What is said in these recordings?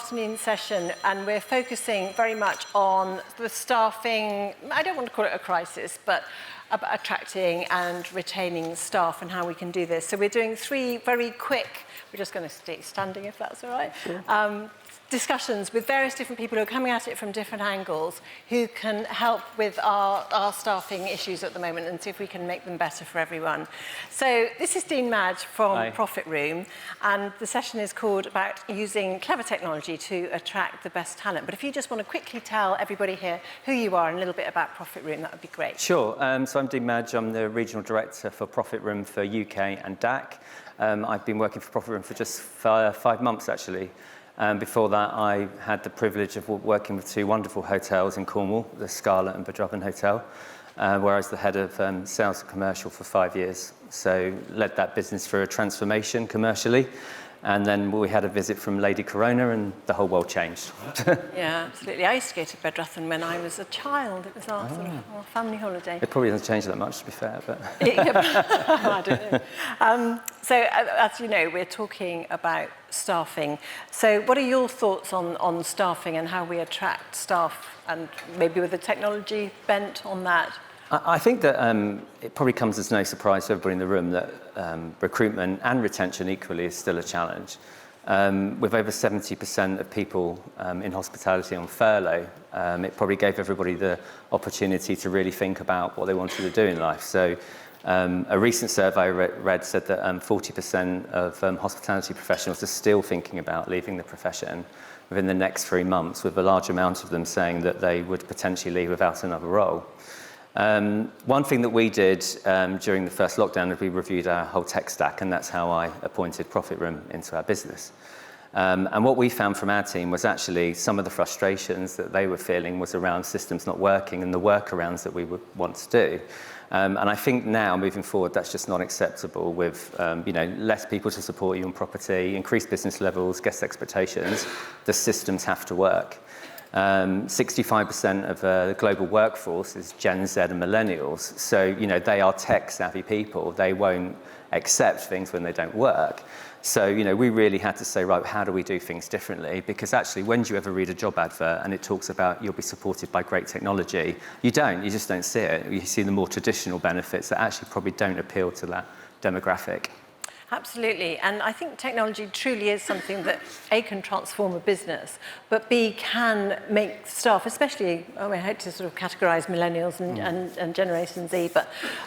afternoon session, and we're focusing very much on the staffing. I don't want to call it a crisis, but about attracting and retaining staff and how we can do this. So we're doing 3 very quick, we're just going to stay standing if that's all right, sure. Discussions with various different people who are coming at it from different angles, who can help with our staffing issues at the moment and see if we can make them better for everyone. So this is Dean Madge from Hi. Profit Room, and the session is called about using clever technology to attract the best talent. But if you just want to quickly tell everybody here who you are and a little bit about Profit Room, that would be great. Sure. So I'm Dean Madge. I'm the Regional Director for Profit Room for UK and DAC. I've been working for Profit Room for just 5 months, actually. Before that, I had the privilege of working with 2 wonderful hotels in Cornwall, the Scarlet and Bedrobin Hotel, where I was the head of sales and commercial for 5 years. So led that business through a transformation commercially. And then we had a visit from Lady Corona and the whole world changed. Yeah, absolutely. I used to go to Bedrothan when I was a child. It was our sort of our family holiday. It probably hasn't changed that much, to be fair, but... I don't know. So, as you know, we're talking about staffing. So what are your thoughts on staffing and how we attract staff, and maybe with a technology bent on that? I think that it probably comes as no surprise to everybody in the room that recruitment and retention equally is still a challenge. With over 70% of people in hospitality on furlough, it probably gave everybody the opportunity to really think about what they wanted to do in life. So a recent survey I read said that 40% of hospitality professionals are still thinking about leaving the profession within the next 3 months, with a large amount of them saying that they would potentially leave without another role. One thing that we did during the first lockdown is we reviewed our whole tech stack, and that's how I appointed Profit Room into our business. And what we found from our team was actually some of the frustrations that they were feeling was around systems not working and the workarounds that we would want to do. And I think now, moving forward, that's just not acceptable with less people to support you on property, increased business levels, guest expectations. The systems have to work. 65% of the global workforce is Gen Z and millennials. So, they are tech-savvy people. They won't accept things when they don't work. So, we really had to say, right, how do we do things differently? Because actually, when do you ever read a job advert and it talks about you'll be supported by great technology? You just don't see it. You see the more traditional benefits that actually probably don't appeal to that demographic. Absolutely, and I think technology truly is something that A, can transform a business, but B, can make staff, especially, I hate to sort of categorise millennials and Generation Z,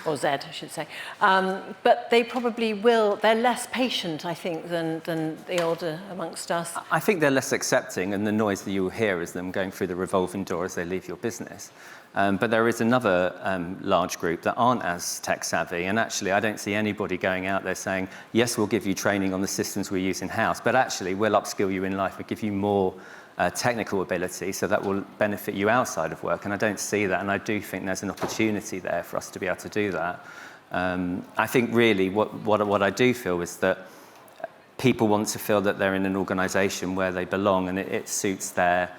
or Z, I should say, but they probably will, they're less patient, I think, than the older amongst us. I think they're less accepting, and the noise that you will hear is them going through the revolving door as they leave your business. But there is another large group that aren't as tech savvy, and actually I don't see anybody going out there saying, yes, we'll give you training on the systems we use in-house, but actually we'll upskill you in life, we'll give you more technical ability, so that will benefit you outside of work. And I don't see that, and I do think there's an opportunity there for us to be able to do that. I think really what I do feel is that people want to feel that they're in an organisation where they belong, and it suits their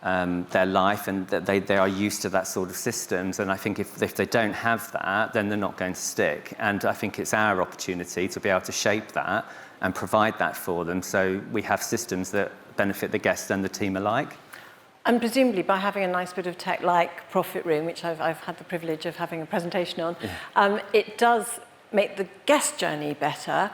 life, and that they are used to that sort of systems. And I think if they don't have that, then they're not going to stick. And I think it's our opportunity to be able to shape that and provide that for them, so we have systems that benefit the guests and the team alike. And presumably by having a nice bit of tech like Profit Room, which I've had the privilege of having a presentation on, it does make the guest journey better,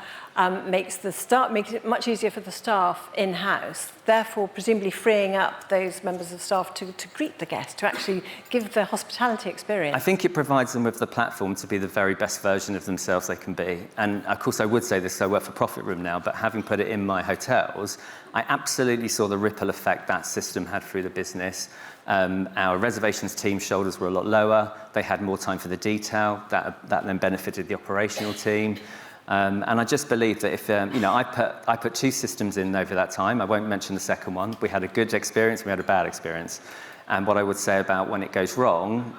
makes it much easier for the staff in-house, therefore presumably freeing up those members of staff to greet the guests, to actually give the hospitality experience. I think it provides them with the platform to be the very best version of themselves they can be. And of course I would say this, I work for Profit Room now, but having put it in my hotels, I absolutely saw the ripple effect that system had through the business. Our reservations team shoulders were a lot lower. They had more time for the detail. That then benefited the operational team. And I just believe that if, I put 2 systems in over that time. I won't mention the second one. We had a good experience, we had a bad experience. And what I would say about when it goes wrong,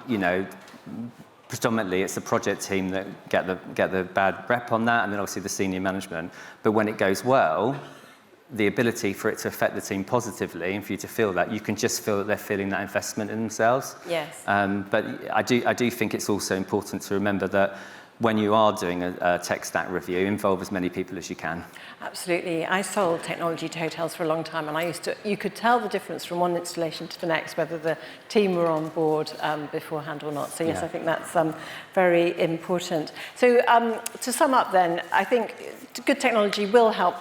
predominantly it's the project team that get the bad rep on that, and then obviously the senior management. But when it goes well, the ability for it to affect the team positively and for you to feel that, you can just feel that they're feeling that investment in themselves. Yes. But I do think it's also important to remember that when you are doing a tech stack review, involve as many people as you can. Absolutely. I sold technology to hotels for a long time, and you could tell the difference from one installation to the next, whether the team were on board beforehand or not. So yes, I think that's very important. So to sum up then, I think good technology will help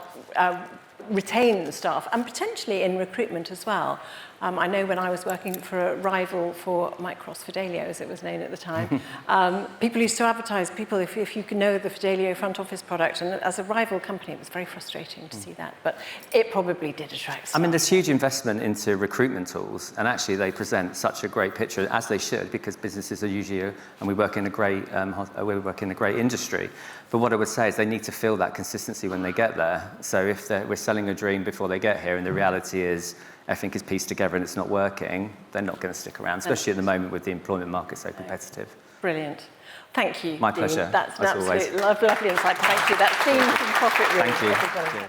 retain the staff, and potentially in recruitment as well. I know when I was working for a rival for Micros Fidelio, as it was known at the time, people used to advertise people if you can know the Fidelio front office product, and as a rival company it was very frustrating to see that, but it probably did attract staff. I mean, there's huge investment into recruitment tools, and actually they present such a great picture, as they should, because businesses are usually, and we work in a great industry. But what I would say is they need to feel that consistency when they get there. So if we're selling a dream before they get here, and the reality is everything is pieced together and it's not working, they're not going to stick around, especially at the moment with the employment market so competitive. Brilliant. Thank you, My Dean. pleasure. That's an as always. absolute lovely insight. Thank you. That's Dean from Profit Room. Thank you.